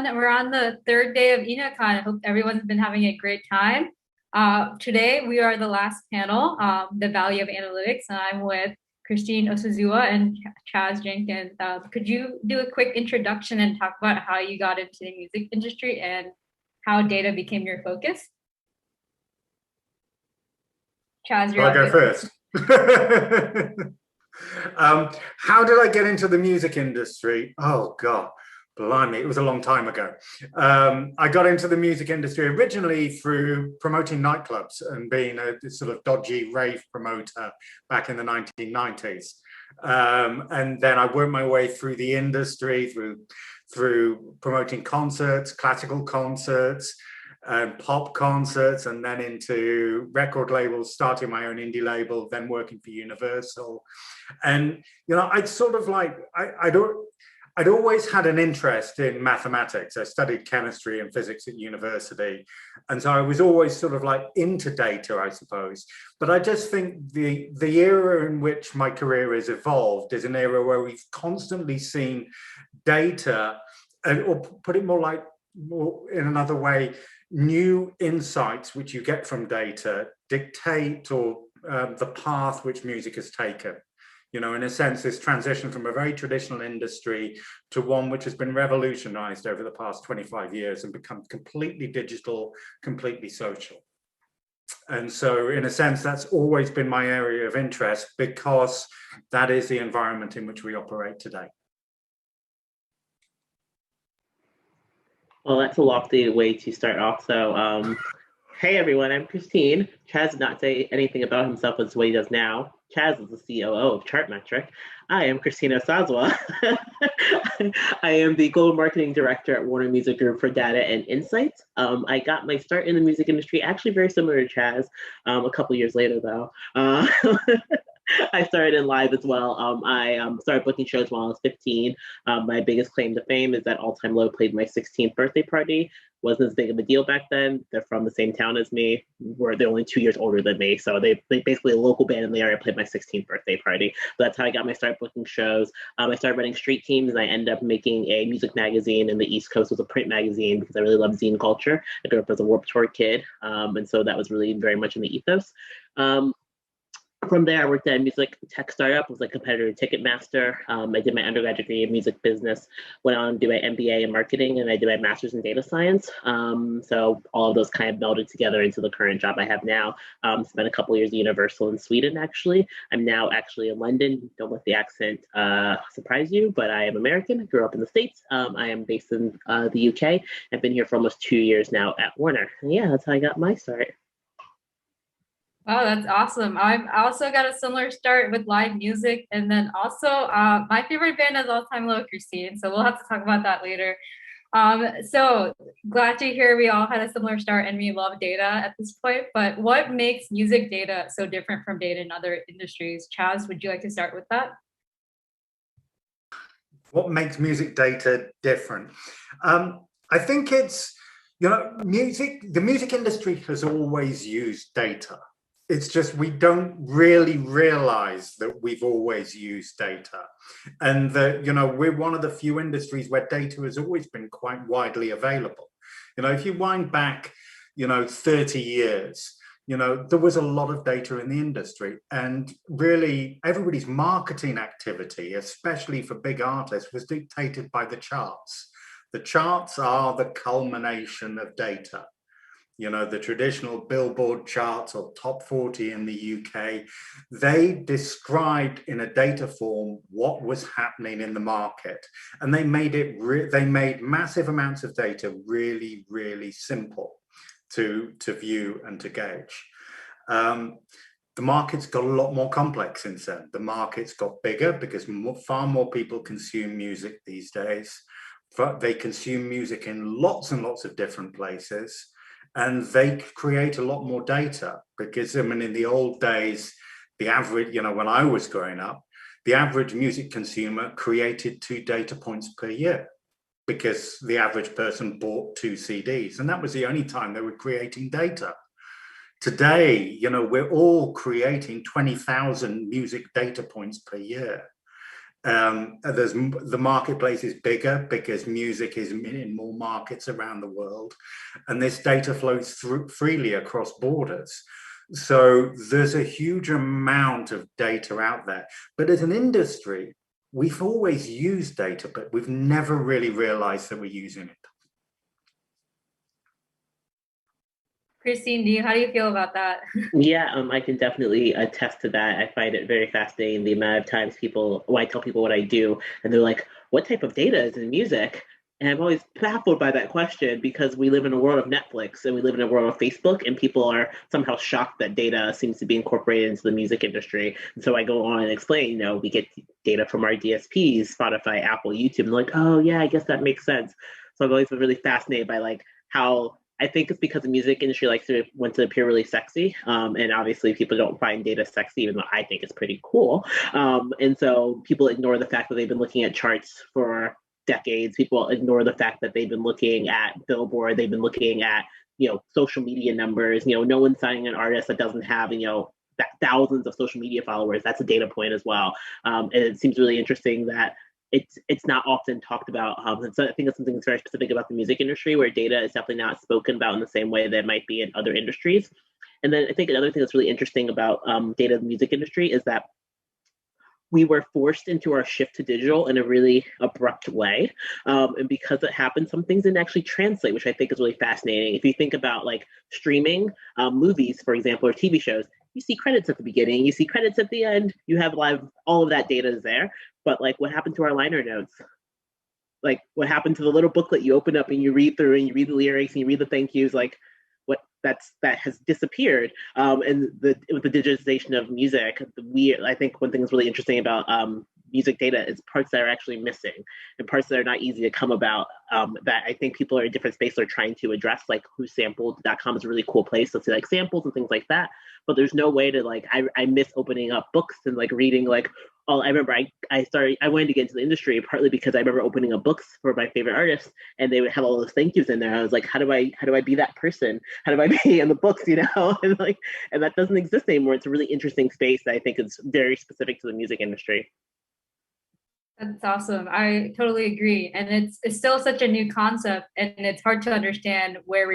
everyone. We're on the third day of INO CON. I hope everyone's been having a great time. Today, we are the last panel, The Value of Analytics, and I'm with Christine Osazuwa and Chaz Jenkins. Could you do a quick introduction and talk about how you got into the music industry and how data became your focus? Chaz, I'll go first. How did I get into the music industry? Oh, God, blimey, it was a long time ago. I got into the music industry originally through promoting nightclubs and being a sort of dodgy rave promoter back in the 1990s. And then I worked my way through the industry, through promoting concerts, classical concerts, pop concerts, and then into record labels, starting my own indie label, then working for Universal. And I'd sort of like I'd always had an interest in mathematics. I studied chemistry and physics at university, and so I was always sort of like into data, I suppose. But I just think the era in which my career has evolved is an era where we've constantly seen data, or put it more in another way, new insights which you get from data dictate or the path which music has taken. In a sense, this transition from a very traditional industry to one which has been revolutionized over the past 25 years and become completely digital, completely social. And so in a sense, that's always been my area of interest because that is the environment in which we operate today. Well, that's a lofty way to start off. So, hey everyone, I'm Christine. Chaz did not say anything about himself as what he does now. Chaz is the COO of Chartmetric. I am Christina Osazuwa. I am the Global Marketing Director at Warner Music Group for Data and Insights. I got my start in the music industry, actually very similar to Chaz, a couple years later though. I started in live as well. I started booking shows when I was 15. My biggest claim to fame is that All Time Low played my 16th birthday party. Wasn't as big of a deal back then. They're from the same town as me. They're only 2 years older than me. So they basically a local band in the area played my 16th birthday party. So that's how I got my start booking shows. I started running street teams and I ended up making a music magazine in the East Coast. It was a print magazine because I really love zine culture. I grew up as a Warped Tour kid. And so that was really very much in the ethos. From there, I worked at a music tech startup, was a competitor to Ticketmaster. I did my undergraduate degree in music business, went on to do my MBA in marketing, and I did my master's in data science. So all of those kind of melded together into the current job I have now. Spent a couple years at Universal in Sweden, actually. I'm now actually in London. Don't let the accent surprise you, but I am American. I grew up in the States. I am based in the UK. I've been here for almost 2 years now at Warner. And yeah, that's how I got my start. Oh, that's awesome. I've also got a similar start with live music. And then also my favorite band is All Time Low, Christine. So we'll have to talk about that later. So glad to hear we all had a similar start and we love data at this point. But what makes music data so different from data in other industries? Chaz, would you like to start with that? What makes music data different? I think it's, the music industry has always used data. It's just we don't really realize that we've always used data, and that we're one of the few industries where data has always been quite widely available. If you wind back 30 years, there was a lot of data in the industry, and really everybody's marketing activity, especially for big artists, was dictated by the charts. The charts are the culmination of data. The traditional Billboard charts or top 40 in the UK, they described in a data form what was happening in the market. And they made massive amounts of data really, really simple to view and to gauge. The market's got a lot more complex since then. The market's got bigger because far more people consume music these days. They consume music in lots and lots of different places. And they create a lot more data because, in the old days, the average, when I was growing up, the average music consumer created 2 data points per year because the average person bought 2 CDs. And that was the only time they were creating data. Today, we're all creating 20,000 music data points per year. The marketplace is bigger because music is in more markets around the world, and this data flows through freely across borders. So there's a huge amount of data out there. But as an industry, we've always used data, but we've never really realized that we're using it. Christine, how do you feel about that? Yeah, I can definitely attest to that. I find it very fascinating the amount of times when I tell people what I do, and they're like, "What type of data is in music?" And I'm always baffled by that question because we live in a world of Netflix and we live in a world of Facebook, and people are somehow shocked that data seems to be incorporated into the music industry. And so I go on and explain, we get data from our DSPs, Spotify, Apple, YouTube, and they're like, "Oh yeah, I guess that makes sense." So I've always been really fascinated by like how I think it's because the music industry went to appear really sexy, and obviously people don't find data sexy, even though I think it's pretty cool. And so people ignore the fact that they've been looking at charts for decades. People ignore the fact that they've been looking at Billboard. They've been looking at social media numbers. No one's signing an artist that doesn't have thousands of social media followers. That's a data point as well. And it seems really interesting that it's not often talked about. And so I think it's something that's very specific about the music industry, where data is definitely not spoken about in the same way that it might be in other industries. And then I think another thing that's really interesting about data in the music industry is that we were forced into our shift to digital in a really abrupt way. And because it happened, some things didn't actually translate, which I think is really fascinating. If you think about like streaming movies, for example, or TV shows, you see credits at the beginning, you see credits at the end, you have all of that data is there. But like, what happened to our liner notes? Like, what happened to the little booklet you open up and you read through and you read the lyrics and you read the thank yous? Like, that has disappeared. And with the digitization of music, I think one thing that's really interesting about music data is parts that are actually missing and parts that are not easy to come about, that I think people are in different spaces are trying to address. Like whosampled.com is a really cool place to see like samples and things like that. But there's no way to like, I miss opening up books and like reading like, I remember I wanted to get into the industry partly because I remember opening up books for my favorite artists and they would have all those thank yous in there. I was like, how do I be that person? How do I be in the books, and that doesn't exist anymore. It's a really interesting space that I think is very specific to the music industry. That's awesome. I totally agree. And it's still such a new concept and it's hard to understand what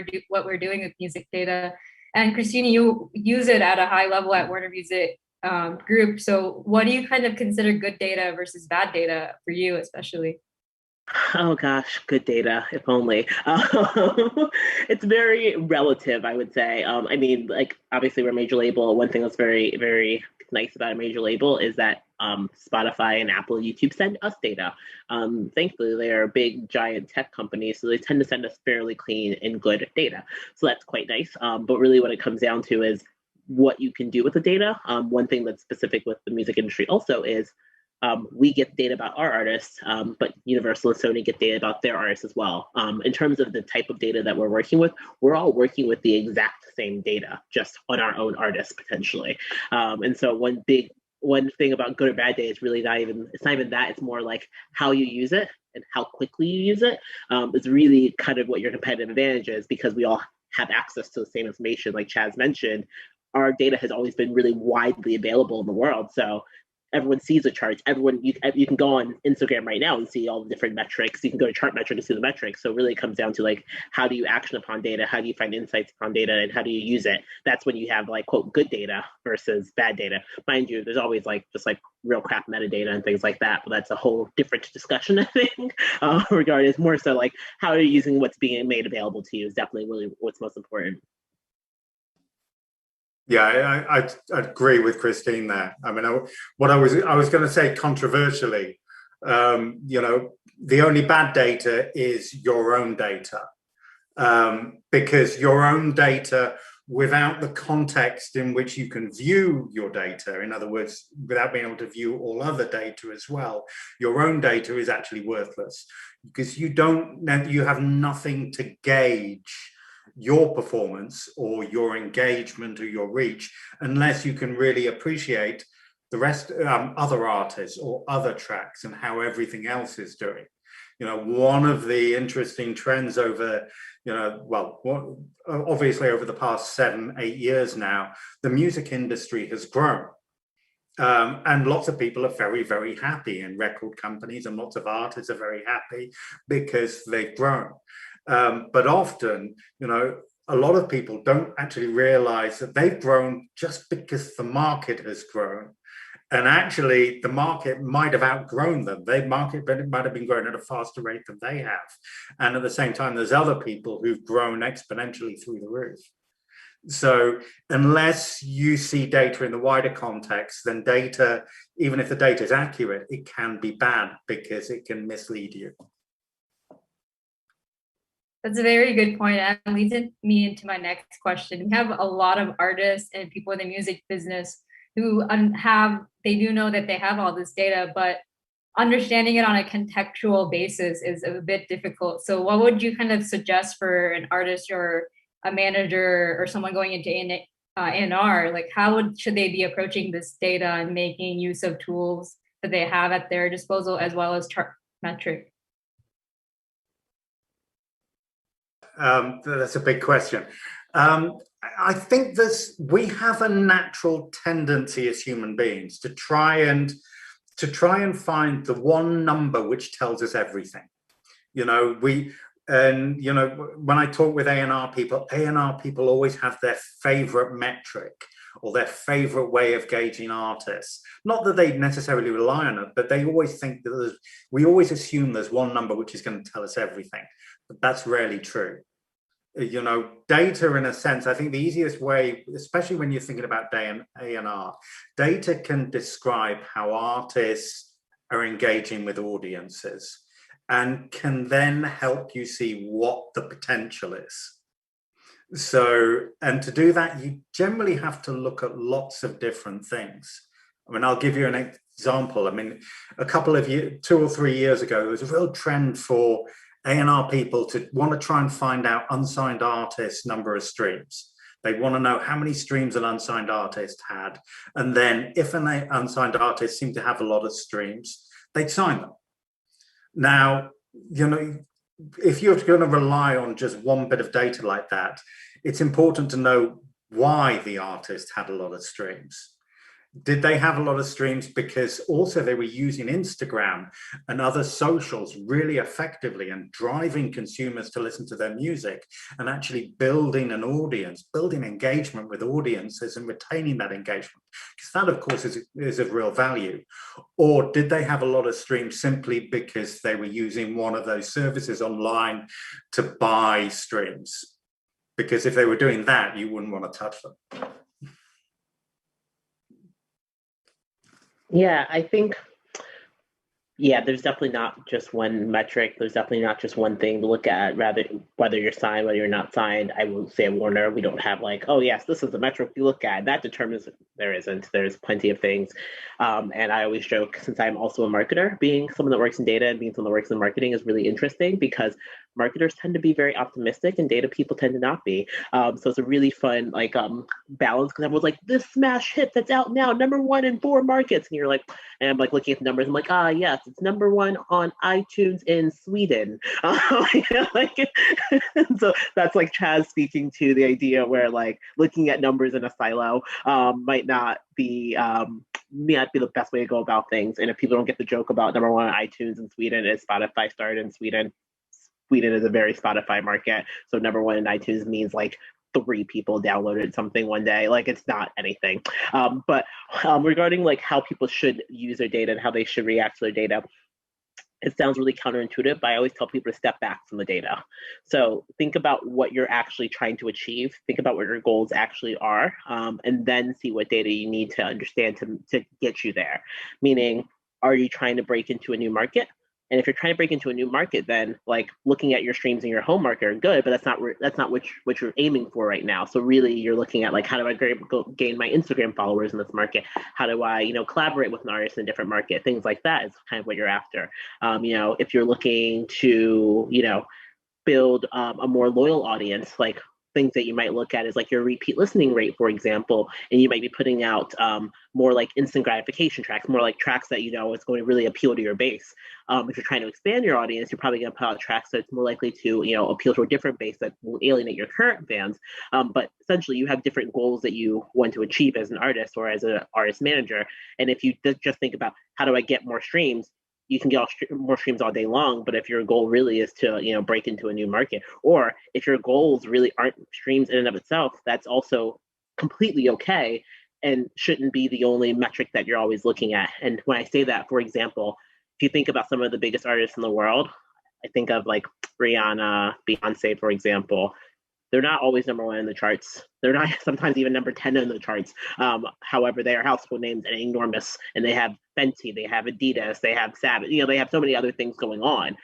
we're doing with music data. And Christina, you use it at a high level at Warner Music Group. So what do you kind of consider good data versus bad data for you, especially? Oh gosh, good data, if only. It's very relative, I would say. I mean, like obviously we're a major label. One thing that's very, very nice about a major label is that Spotify and Apple, YouTube send us data. Thankfully, they are big, giant tech companies, so they tend to send us fairly clean and good data. So that's quite nice. But really, what it comes down to is what you can do with the data. One thing that's specific with the music industry also is we get data about our artists, but Universal and Sony get data about their artists as well. In terms of the type of data that we're working with, we're all working with the exact same data, just on our own artists potentially. And so one thing about good or bad data is really it's not even that, it's more like how you use it and how quickly you use it is really kind of what your competitive advantage is, because we all have access to the same information. Like Chaz mentioned, our data has always been really widely available in the world. So everyone sees the charts. You can go on Instagram right now and see all the different metrics. You can go to Chartmetric and see the metrics. So really it comes down to like, how do you action upon data? How do you find insights upon data, and how do you use it? That's when you have like quote good data versus bad data. Mind you, there's always like just like real crap metadata and things like that, but that's a whole different discussion, I think. Regarding it's more so like how are you using what's being made available to you is definitely really what's most important. Yeah, I agree with Christine there. I mean, what I was going to say controversially, the only bad data is your own data, because your own data, without the context in which you can view your data, in other words, without being able to view all other data as well, your own data is actually worthless, because you have nothing to gauge your performance or your engagement or your reach unless you can really appreciate the rest, other artists or other tracks and how everything else is doing. One of the interesting trends over, obviously over the past 7-8 years now, the music industry has grown. And lots of people are very, very happy, and record companies and lots of artists are very happy because they've grown. But often, a lot of people don't actually realize that they've grown just because the market has grown. And actually, the market might have outgrown them. Their market might have been growing at a faster rate than they have. And at the same time, there's other people who've grown exponentially through the roof. So unless you see data in the wider context, then data, even if the data is accurate, it can be bad because it can mislead you. That's a very good point. And leads me into my next question. We have a lot of artists and people in the music business who they do know that they have all this data, but understanding it on a contextual basis is a bit difficult. So what would you kind of suggest for an artist or a manager or someone going into A&R? Like should they be approaching this data and making use of tools that they have at their disposal as well as Chartmetric? That's a big question. I think we have a natural tendency as human beings to try and find the one number which tells us everything. When I talk with A&R people always have their favorite metric or their favorite way of gauging artists. Not that they necessarily rely on it, but they always think that we always assume there's one number which is going to tell us everything. But that's rarely true. Data, in a sense, I think the easiest way, especially when you're thinking about A&R, data can describe how artists are engaging with audiences and can then help you see what the potential is. So, and to do that, you generally have to look at lots of different things. I mean, I'll give you an example. I mean, a couple of years, 2 or 3 years ago, there was a real trend for A&R people to want to try and find out unsigned artists' number of streams. They want to know how many streams an unsigned artist had. And then if an unsigned artist seemed to have a lot of streams, they'd sign them. Now, if you're going to rely on just one bit of data like that, it's important to know why the artist had a lot of streams. Did they have a lot of streams because also they were using Instagram and other socials really effectively and driving consumers to listen to their music and actually building an audience, building engagement with audiences and retaining that engagement? Because that, of course, is of real value. Or did they have a lot of streams simply because they were using one of those services online to buy streams? Because if they were doing that, you wouldn't want to touch them. Yeah, I think, there's definitely not just one metric. There's definitely not just one thing to look at, rather whether you're signed, whether you're not signed. I will say at Warner, we don't have like, oh yes, this is the metric we look at. That determines there isn't. There's plenty of things. And I always joke, since I'm also a marketer, being someone that works in data and being someone that works in marketing is really interesting because marketers tend to be very optimistic and data people tend to not be. So it's a really fun balance because everyone's like, this smash hit that's out now, #1 in 4 markets. And you're like, and I'm like looking at the numbers. I'm like, yes, it's #1 on iTunes in Sweden. So that's like Chaz speaking to the idea where like looking at numbers in a silo might not be the best way to go about things. And if people don't get the joke about #1 on iTunes in Sweden is Spotify started in Sweden. Sweden is a very Spotify market. So #1 in iTunes means like 3 people downloaded something one day. Like it's not anything. But regarding like how people should use their data and how they should react to their data, it sounds really counterintuitive, but I always tell people to step back from the data. So think about what you're actually trying to achieve. Think about what your goals actually are, and then see what data you need to understand to get you there. Meaning, are you trying to break into a new market? And if you're trying to break into a new market, then like looking at your streams in your home market are good, but that's not what you're aiming for right now. So really, you're looking at like, how do I gain my Instagram followers in this market? How do I collaborate with an artist in a different market? Things like that is kind of what you're after. If you're looking to build a more loyal audience, like things that you might look at is like your repeat listening rate, for example, and you might be putting out more like instant gratification tracks, more like tracks that you know is going to really appeal to your base. If you're trying to expand your audience, you're probably going to put out tracks that's more likely to, you know, appeal to a different base that will alienate your current fans. But essentially, you have different goals that you want to achieve as an artist or as an artist manager. And if you just think about how do I get more streams, you can get more streams all day long. But if your goal really is to, you know, break into a new market, or if your goals really aren't streams in and of itself, that's also completely okay and shouldn't be the only metric that you're always looking at. And when I say that, for example, if you think about some of the biggest artists in the world, I think of like Rihanna, Beyonce, for example. They're not always number one in the charts. They're not sometimes even number 10 in the charts. However, they are household names and enormous, and they have Fenty, they have Adidas, they have Savage, you know, they have so many other things going on.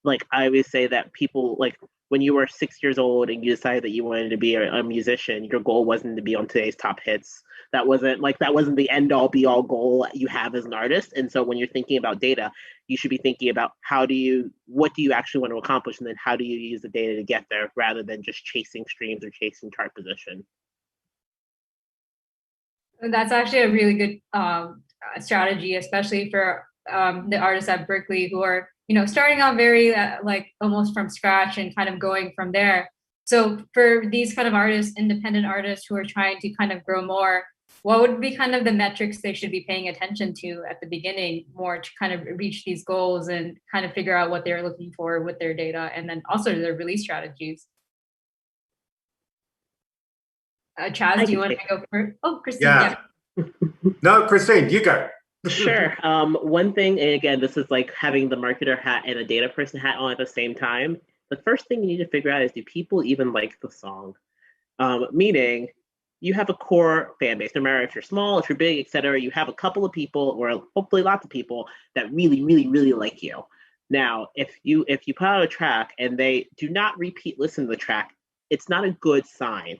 Like I always say that people, like when you were 6 years old and you decided that you wanted to be a musician, your goal wasn't to be on today's top hits. That wasn't the end all be all goal you have as an artist. And so when you're thinking about data, you should be thinking about what do you actually want to accomplish, and then how do you use the data to get there, rather than just chasing streams or chasing chart position. And that's actually a really good strategy, especially for the artists at Berkeley who are, you know, starting out very like almost from scratch and kind of going from there. So for these kind of artists, independent artists who are trying to kind of grow more, what would be kind of the metrics they should be paying attention to at the beginning, more to kind of reach these goals and kind of figure out what they're looking for with their data, and then also their release strategies? Chaz, do you want to go first? Oh, Christine. Yeah. No, Christine, you go. Sure. One thing, and again, this is like having the marketer hat and a data person hat on at the same time. The first thing you need to figure out is, do people even like the song? Meaning, you have a core fan base, no matter if you're small, if you're big, etc. You have a couple of people, or hopefully lots of people, that really, really, really like you. Now, if you put out a track and they do not repeat listen to the track, it's not a good sign.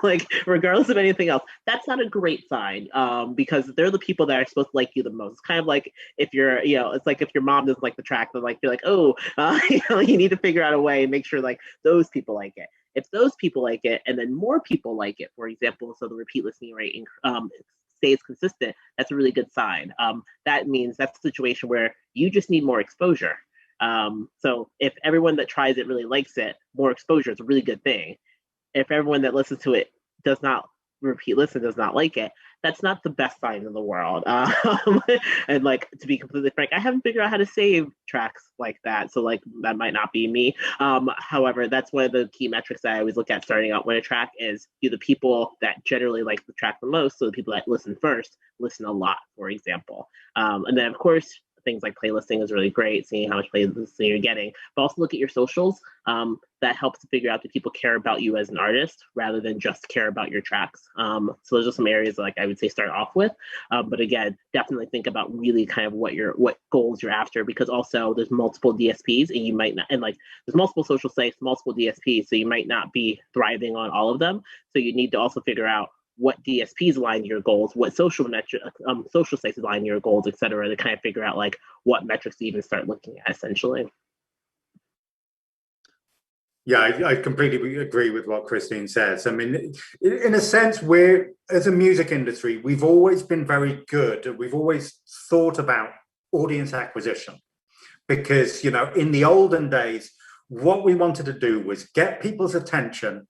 Like, regardless of anything else, that's not a great sign, because they're the people that are supposed to like you the most. It's kind of like if you're, you know, it's like if your mom doesn't like the track, then like you're like, oh, you know, you need to figure out a way and make sure like those people like it. If those people like it, and then more people like it, for example, so the repeat listening rate stays consistent, that's a really good sign. That means that's a situation where you just need more exposure. So if everyone that tries it really likes it, more exposure is a really good thing. If everyone that listens to it does not does not like it, that's not the best sign in the world. And like, to be completely frank, I haven't figured out how to save tracks like that. So like, that might not be me. However, that's one of the key metrics that I always look at starting out with a track is, do the people that generally like the track the most, so the people that listen first, listen a lot, for example. And then of course, things like playlisting is really great, seeing how much playlisting you're getting, but also look at your socials. That helps to figure out that people care about you as an artist rather than just care about your tracks. So those are some areas like I would say start off with. But again, definitely think about really kind of what goals you're after, because also there's multiple DSPs and you might not, and like there's multiple social sites, multiple DSPs, so you might not be thriving on all of them. So you need to also figure out what DSPs align to your goals, what social sites align to your goals, et cetera, to kind of figure out like what metrics to even start looking at, essentially. Yeah, I completely agree with what Christine says. I mean, in a sense, we're, as a music industry, we've always been very good. We've always thought about audience acquisition because, you know, in the olden days, what we wanted to do was get people's attention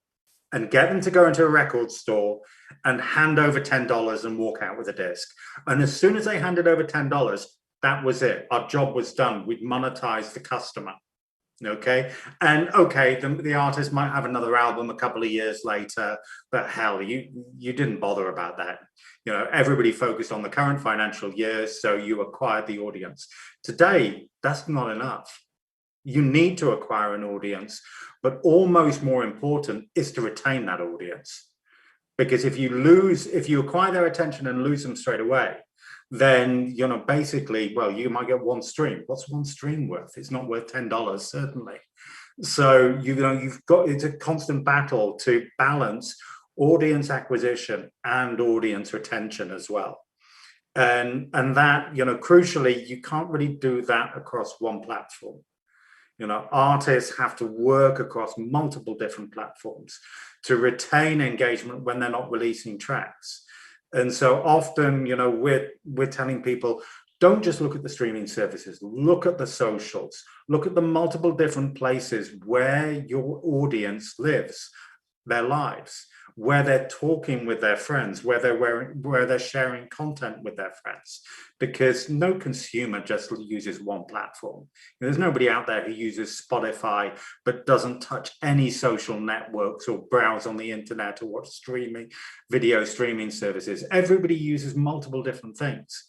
and get them to go into a record store and hand over $10 and walk out with a disc. And as soon as they handed over $10, that was it. Our job was done. We'd monetized the customer. Okay. And okay, the artist might have another album a couple of years later, but hell, you didn't bother about that. You know, everybody focused on the current financial year, so you acquired the audience. Today, that's not enough. You need to acquire an audience, but almost more important is to retain that audience. Because if you acquire their attention and lose them straight away, then, you know, basically, well, you might get one stream. What's one stream worth? It's not worth $10, certainly. So, you know, it's a constant battle to balance audience acquisition and audience retention as well. And that, you know, crucially, you can't really do that across one platform. Artists have to work across multiple different platforms to retain engagement when they're not releasing tracks. And so often, we're telling people, don't just look at the streaming services, look at the socials, look at the multiple different places where your audience lives their lives, where they're talking with their friends, where they're sharing content with their friends, because no consumer just uses one platform. There's nobody out there who uses Spotify but doesn't touch any social networks or browse on the internet or watch video streaming services. Everybody uses multiple different things.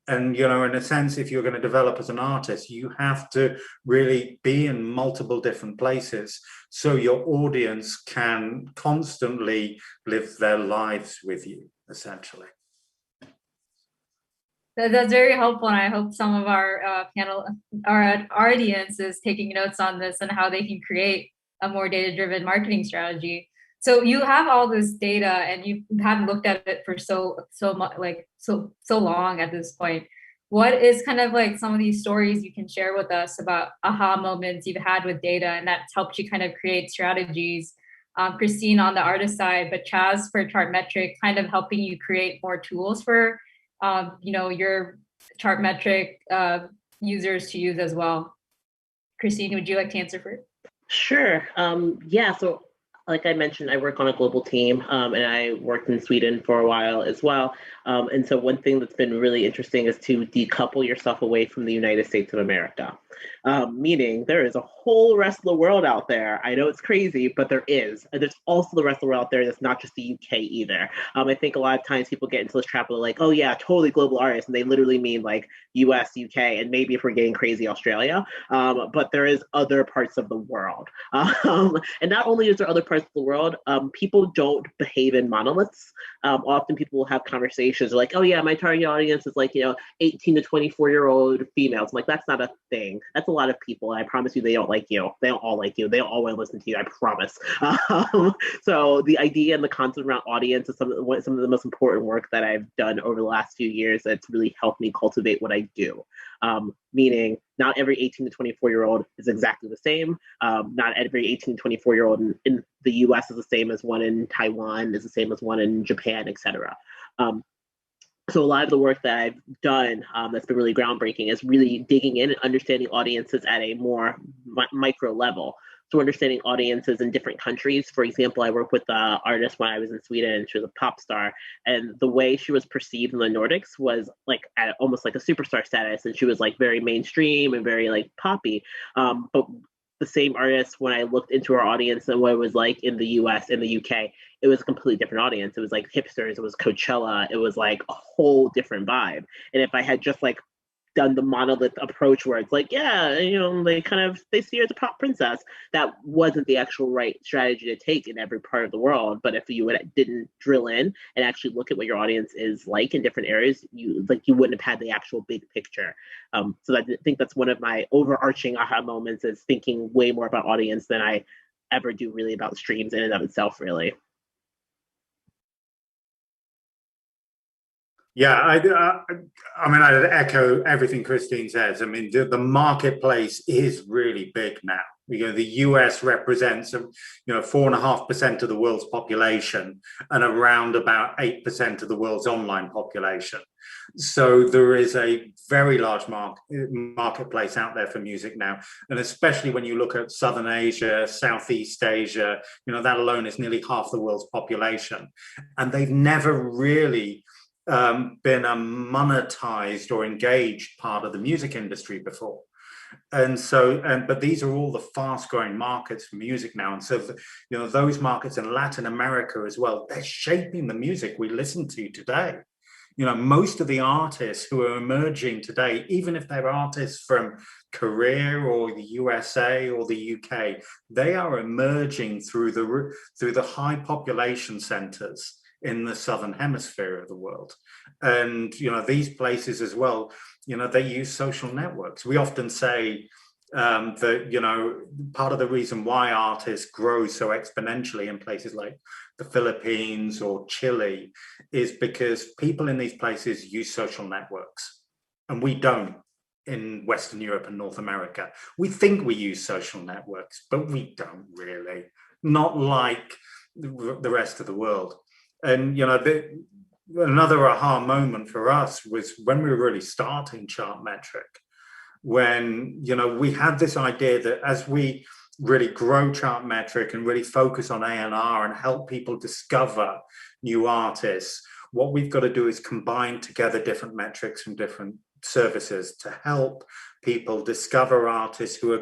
And, in a sense, if you're going to develop as an artist, you have to really be in multiple different places so your audience can constantly live their lives with you, essentially. That's very helpful, and I hope some of our our audience is taking notes on this and how they can create a more data-driven marketing strategy. So you have all this data, and you have looked at it for so long at this point. What is kind of like some of these stories you can share with us about aha moments you've had with data, and that's helped you kind of create strategies? Christine on the artist side, but Chaz for Chartmetric, kind of helping you create more tools for your Chartmetric users to use as well. Christine, would you like to answer first? Sure. Yeah. So, like I mentioned, I work on a global team, and I worked in Sweden for a while as well. And so, one thing that's been really interesting is to decouple yourself away from the United States of America. Meaning, there is a whole rest of the world out there. I know it's crazy, but there is. And there's also the rest of the world out there that's not just the UK either. I think a lot of times people get into this trap of like, oh yeah, totally global artists, and they literally mean like US, UK, and maybe if we're getting crazy, Australia. But there is other parts of the world. And not only is there other parts of the world, people don't behave in monoliths. Often people will have conversations like, oh yeah, my target audience is like, 18 to 24-year-old females. I'm like, that's not a thing. That's a lot of people. And I promise you, they don't like you. They don't all like you. They don't all want to listen to you. I promise. So the idea and the concept around audience is some of the most important work that I've done over the last few years that's really helped me cultivate what I do. Meaning not every 18 to 24-year-old is exactly the same. Not every 18 to 24-year-old in the US is the same as one in Taiwan, is the same as one in Japan, etc. So a lot of the work that I've done that's been really groundbreaking is really digging in and understanding audiences at a more micro level. So understanding audiences in different countries. For example, I worked with an artist when I was in Sweden, and she was a pop star. And the way she was perceived in the Nordics was like at almost like a superstar status. And she was like very mainstream and very like poppy. But the same artist, when I looked into our audience and what it was like in the US and the UK, it was a completely different audience. It was like hipsters, it was Coachella, it was like a whole different vibe. And if I had just like done the monolith approach where it's like, yeah, they see her as a pop princess, that wasn't the actual right strategy to take in every part of the world. But if you didn't drill in and actually look at what your audience is like in different areas, you wouldn't have had the actual big picture. So I think that's one of my overarching aha moments, is thinking way more about audience than I ever do really about streams in and of itself, really. Yeah, I'd echo everything Christine says. I mean, the marketplace is really big now. The US represents, 4.5% of the world's population and around about 8% of the world's online population. So there is a very large marketplace out there for music now. And especially when you look at Southern Asia, Southeast Asia, that alone is nearly half the world's population. And they've never really been a monetized or engaged part of the music industry before. But these are all the fast growing markets for music now. And so, those markets in Latin America as well, they're shaping the music we listen to today. Most of the artists who are emerging today, even if they're artists from Korea or the USA or the UK, they are emerging through the high population centers in the southern hemisphere of the world. And these places as well, they use social networks. We often say that part of the reason why artists grow so exponentially in places like the Philippines or Chile is because people in these places use social networks, and we don't. in Western Europe and North America. We think we use social networks, but we don't really, not like the rest of the world. And, you know, another aha moment for us was when we were really starting Chartmetric, when, you know, we had this idea that as we really grow Chartmetric and really focus on A&R and help people discover new artists, what we've got to do is combine together different metrics from different services to help people discover artists who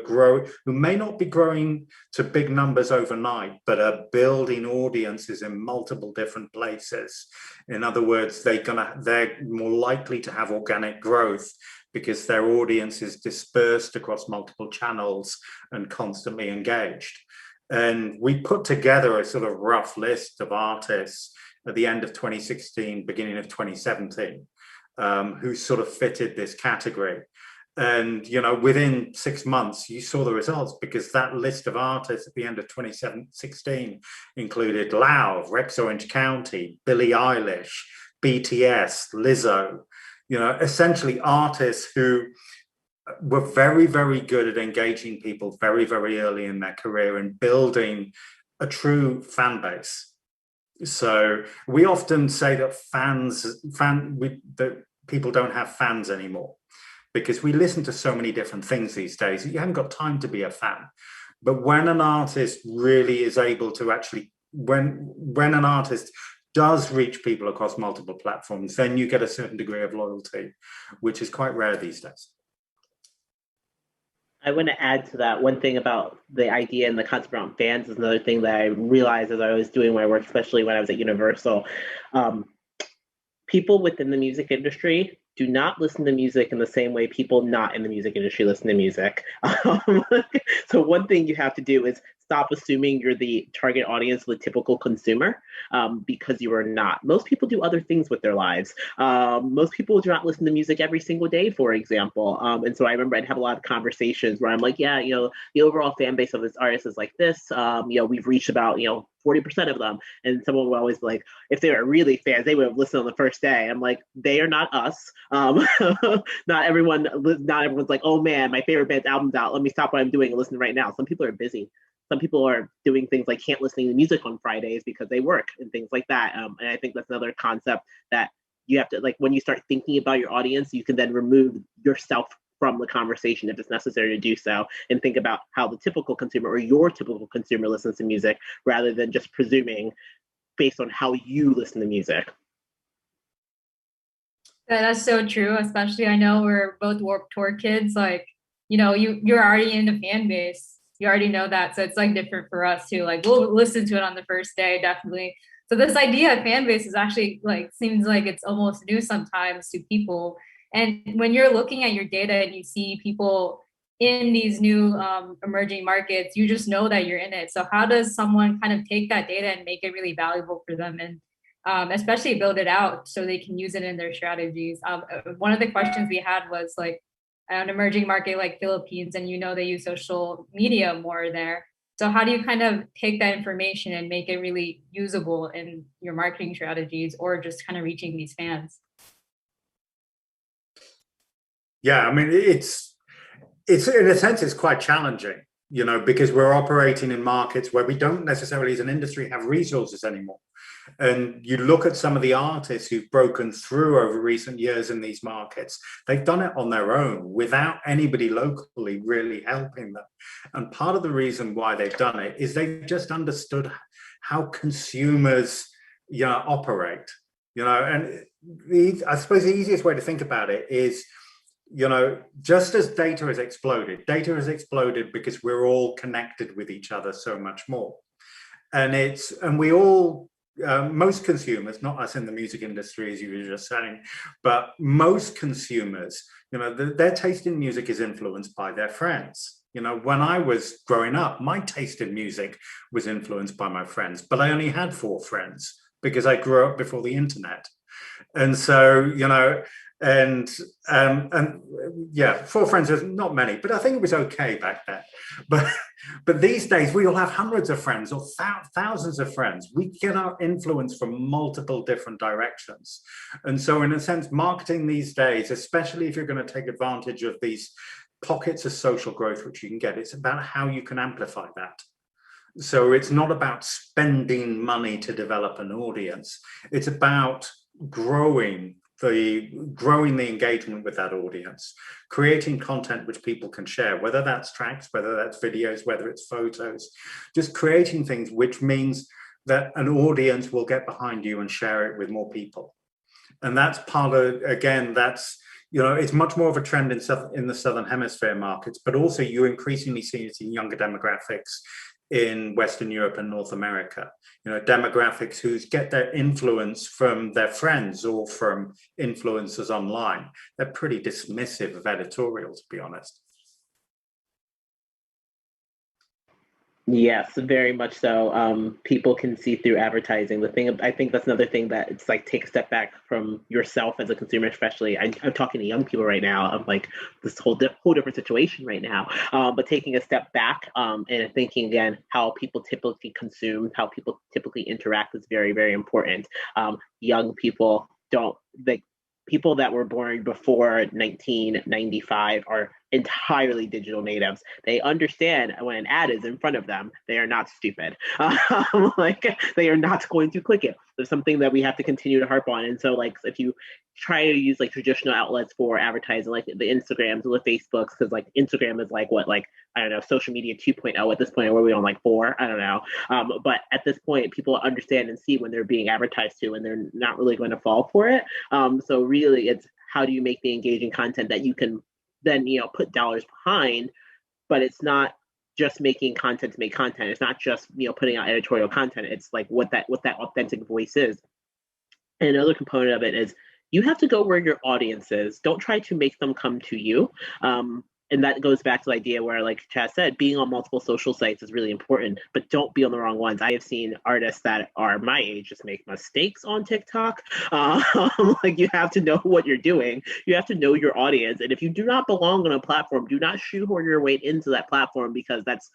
may not be growing to big numbers overnight, but are building audiences in multiple different places. In other words, they're more likely to have organic growth because their audience is dispersed across multiple channels and constantly engaged. And we put together a sort of rough list of artists at the end of 2016, beginning of 2017, who sort of fitted this category. And, you know, within 6 months, you saw the results, because that list of artists at the end of 2016 included Lau, Rex Orange County, Billie Eilish, BTS, Lizzo, you know, essentially artists who were very, very good at engaging people very, very early in their career and building a true fan base. So we often say that that people don't have fans anymore, because we listen to so many different things these days. You haven't got time to be a fan. But when an artist really is able to actually, when an artist does reach people across multiple platforms, then you get a certain degree of loyalty, which is quite rare these days. I want to add to that, one thing about the idea and the concept around fans is another thing that I realized as I was doing my work, especially when I was at Universal. People within the music industry do not listen to music in the same way people not in the music industry listen to music. So one thing you have to do is stop assuming you're the target audience of the typical consumer, because you are not. Most people do other things with their lives. Most people do not listen to music every single day, for example. And so I remember I'd have a lot of conversations where I'm like, yeah, you know, the overall fan base of this artist is like this. You know, we've reached about, 40% of them. And someone would always be like, if they were really fans, they would have listened on the first day. I'm like, they are not us. Not everyone's like, oh man, my favorite band's album's out. Let me stop what I'm doing and listen right now. Some people are busy. Some people are doing things like can't listen to music on Fridays because they work and things like that. And I think that's another concept that you have to, like, when you start thinking about your audience, you can then remove yourself from the conversation if it's necessary to do so, and think about how the typical consumer or your typical consumer listens to music, rather than just presuming based on how you listen to music. Yeah, that's so true. Especially, I know we're both Warped Tour kids. Like, you're already in the fan base. You already know that, so it's like different for us too. Like, we'll listen to it on the first day, definitely. So this idea of fan base is actually, like, seems like it's almost new sometimes to people. And when you're looking at your data and you see people in these new emerging markets, you just know that you're in it. So how does someone kind of take that data and make it really valuable for them, and especially build it out so they can use it in their strategies? One of the questions we had was like, an emerging market like Philippines, and they use social media more there. So how do you kind of take that information and make it really usable in your marketing strategies, or just kind of reaching these fans? Yeah, I mean, it's in a sense, it's quite challenging, because we're operating in markets where we don't necessarily, as an industry, have resources anymore. And you look at some of the artists who've broken through over recent years in these markets, they've done it on their own without anybody locally really helping them. And part of the reason why they've done it is they've just understood how consumers, operate, and I suppose the easiest way to think about it is, just as data has exploded because we're all connected with each other so much more. And we all, most consumers, not us in the music industry, as you were just saying, but most consumers, their taste in music is influenced by their friends. When I was growing up, my taste in music was influenced by my friends, but I only had 4 friends because I grew up before the internet. And so, And yeah, 4 friends is not many, but I think it was okay back then. But these days we all have hundreds of friends or thousands of friends. We get our influence from multiple different directions. And so in a sense, marketing these days, especially if you're going to take advantage of these pockets of social growth which you can get, it's about how you can amplify that. So it's not about spending money to develop an audience. It's about growing the engagement with that audience, creating content which people can share, whether that's tracks, whether that's videos, whether it's photos, just creating things which means that an audience will get behind you and share it with more people. And that's part of, again, that's, it's much more of a trend in the Southern Hemisphere markets, but also you increasingly see it in younger demographics in Western Europe and North America, demographics who get their influence from their friends or from influencers online. They're pretty dismissive of editorial, to be honest. Yes, very much so. People can see through advertising. I think that's another thing that it's like take a step back from yourself as a consumer, especially. I'm talking to young people right now. I'm like this whole different situation right now. But taking a step back and thinking again how people typically consume, how people typically interact is very, very important. Young people don't like people that were born before 1995 are entirely digital natives. They understand when an ad is in front of them, they are not stupid. Like they are not going to click it. There's something that we have to continue to harp on. And so like if you try to use like traditional outlets for advertising, like the Instagrams or the Facebooks, because like Instagram is like what, like, I don't know, social media 2.0 at this point, where we on like 4, I don't know. But at this point, people understand and see when they're being advertised to, and they're not really going to fall for it. So really it's how do you make the engaging content that you can then put dollars behind, but it's not just making content to make content. It's not just putting out editorial content. It's like what that authentic voice is. And another component of it is you have to go where your audience is. Don't try to make them come to you. And that goes back to the idea where, like Chaz said, being on multiple social sites is really important, but don't be on the wrong ones. I have seen artists that are my age just make mistakes on TikTok. Like you have to know what you're doing. You have to know your audience. And if you do not belong on a platform, do not shoehorn your way into that platform, because that's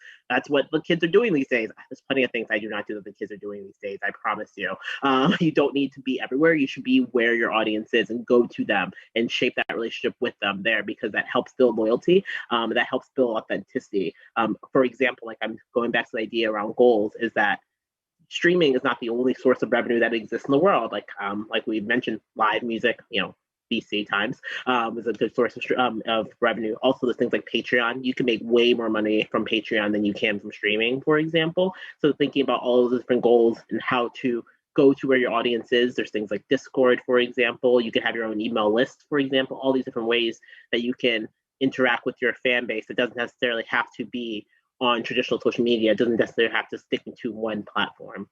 what the kids are doing these days. There's plenty of things I do not do that the kids are doing these days, I promise you. You don't need to be everywhere. You should be where your audience is and go to them and shape that relationship with them there, because that helps build loyalty. That helps build authenticity. For example, like I'm going back to the idea around goals, is that streaming is not the only source of revenue that exists in the world. Like we mentioned, live music, BC times is a good source of revenue. Also, there's things like Patreon. You can make way more money from Patreon than you can from streaming, for example. So thinking about all of the different goals and how to go to where your audience is. There's things like Discord, for example. You can have your own email list, for example. All these different ways that you can interact with your fan base. It doesn't necessarily have to be on traditional social media. It doesn't necessarily have to stick to one platform.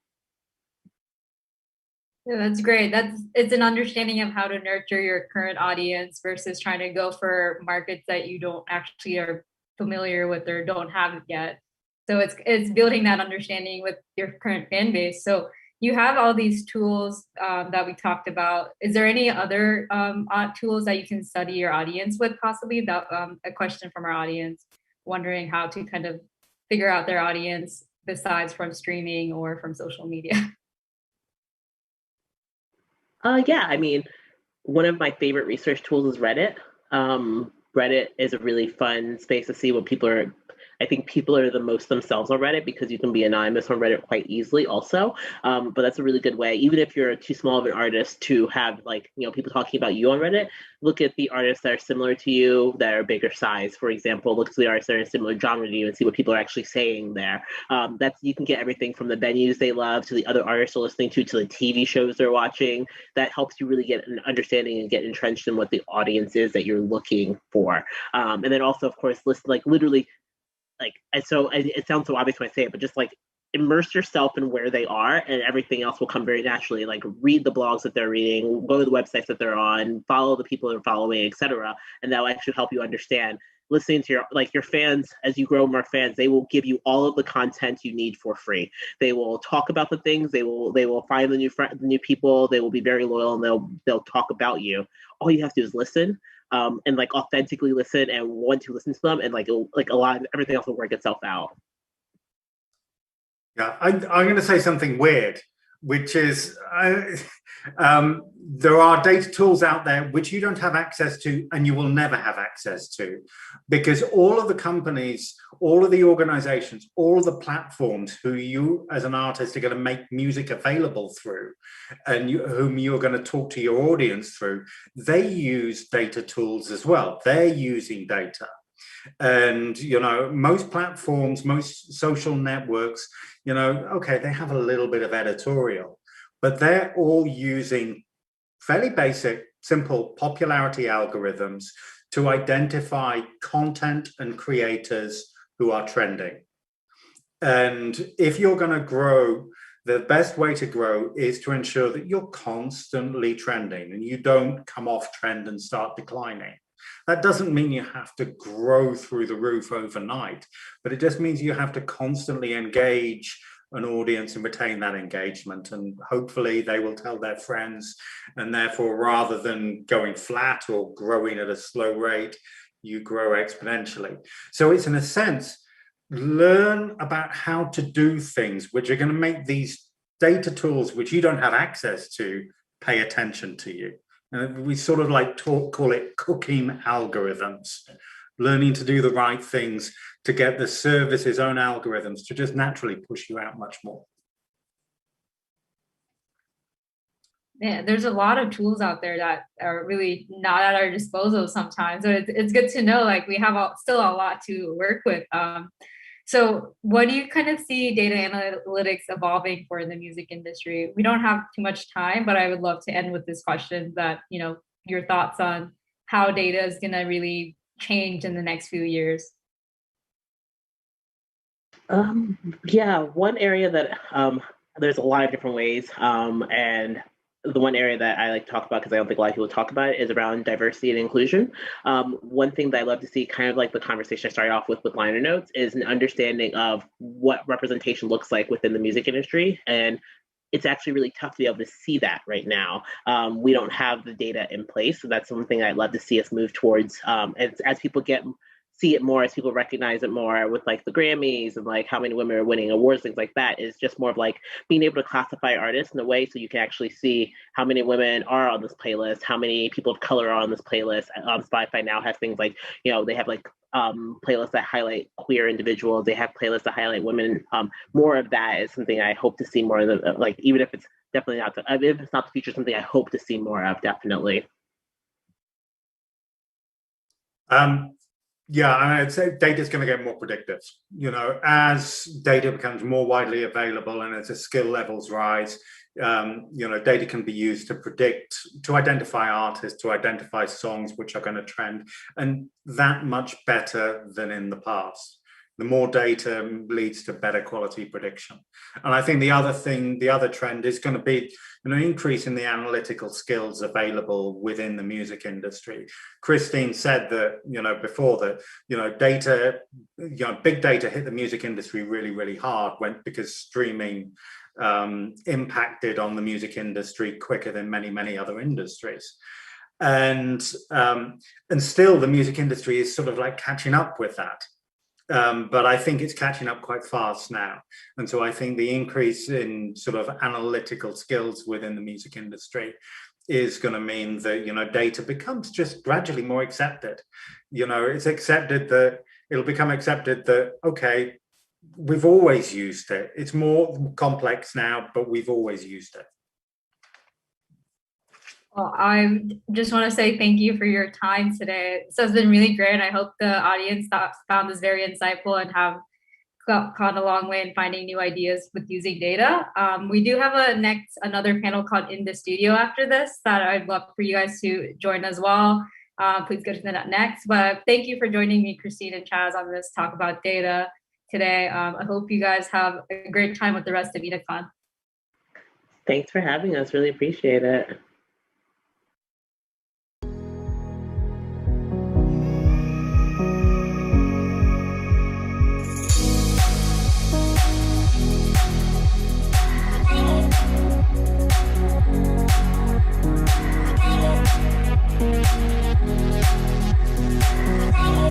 Yeah, that's great. It's an understanding of how to nurture your current audience versus trying to go for markets that you don't actually are familiar with or don't have yet. So it's building that understanding with your current fan base. So you have all these tools that we talked about. Is there any other tools that you can study your audience with, possibly? That a question from our audience, wondering how to kind of figure out their audience besides from streaming or from social media. Yeah, I mean, one of my favorite research tools is Reddit. Reddit is a really fun space to see what people are. I think people are the most themselves on Reddit because you can be anonymous on Reddit quite easily also. But that's a really good way, even if you're too small of an artist, to have people talking about you on Reddit. Look at the artists that are similar to you, that are bigger size. For example, look at the artists that are in a similar genre to you and see what people are actually saying there. You can get everything from the venues they love to the other artists they're listening to the TV shows they're watching. That helps you really get an understanding and get entrenched in what the audience is that you're looking for. And then also, of course, listen, literally, it sounds so obvious when I say it, but just immerse yourself in where they are, and everything else will come very naturally. Read the blogs that they're reading, go to the websites that they're on, follow the people they're following, etc. And that will actually help you understand listening to your fans. As you grow more fans, they will give you all of the content you need for free. They will talk about the things. They will find the new people. They will be very loyal, and they'll talk about you. All you have to do is listen, and like authentically listen and want to listen to them, and like a lot of everything else will work itself out. Yeah, I'm going to say something weird, which is there are data tools out there which you don't have access to and you will never have access to, because all of the companies, all of the organizations, all of the platforms who you as an artist are going to make music available through, and whom you're going to talk to your audience through, they use data tools as well. They're using data. And, most platforms, most social networks, okay, they have a little bit of editorial, but they're all using fairly basic, simple popularity algorithms to identify content and creators who are trending. And if you're going to grow, the best way to grow is to ensure that you're constantly trending and you don't come off trend and start declining. That doesn't mean you have to grow through the roof overnight, but it just means you have to constantly engage an audience and retain that engagement. And hopefully they will tell their friends. And therefore, rather than going flat or growing at a slow rate, you grow exponentially. So it's, in a sense, learn about how to do things which are going to make these data tools, which you don't have access to, pay attention to you. And we sort of like call it cooking algorithms, learning to do the right things to get the service's own algorithms to just naturally push you out much more. Yeah, there's a lot of tools out there that are really not at our disposal sometimes. So it's good to know, like, we have still a lot to work with. So what do you kind of see data analytics evolving for in the music industry? We don't have too much time, but I would love to end with this question that, your thoughts on how data is going to really change in the next few years. Yeah, one area that there's a lot of different ways, and the one area that I like to talk about, because I don't think a lot of people talk about it, is around diversity and inclusion. One thing that I love to see, kind of like the conversation I started off with liner notes, is an understanding of what representation looks like within the music industry. And it's actually really tough to be able to see that right now. We don't have the data in place. So that's something I'd love to see us move towards, as people see it more, as people recognize it more with like the Grammys and like how many women are winning awards, things like that, is just more of like being able to classify artists in a way so you can actually see how many women are on this playlist, how many people of color are on this playlist. Spotify now has things like, they have like playlists that highlight queer individuals. They have playlists that highlight women. More of that is something I hope to see more of, like, even if it's definitely not if it's not the future, something I hope to see more of, definitely. Yeah, I'd say data is going to get more predictive. As data becomes more widely available and as the skill levels rise, data can be used to predict, to identify artists, to identify songs which are going to trend, and that much better than in the past. The more data leads to better quality prediction. And I think the other trend is going to be an increase in the analytical skills available within the music industry. Christine said that, before that, data, big data hit the music industry really, really hard because streaming impacted on the music industry quicker than many, many other industries. And still the music industry is sort of like catching up with that. But I think it's catching up quite fast now. And so I think the increase in sort of analytical skills within the music industry is going to mean that, data becomes just gradually more accepted. It's accepted that it'll become accepted that, okay, we've always used it. It's more complex now, but we've always used it. Well, I just want to say thank you for your time today. This has been really great. I hope the audience found this very insightful and have gone a long way in finding new ideas with using data. We do have another panel called In the Studio after this that I'd love for you guys to join as well. Please go to that next. But thank you for joining me, Christine and Chaz, on this talk about data today. I hope you guys have a great time with the rest of INO CON. Thanks for having us. Really appreciate it.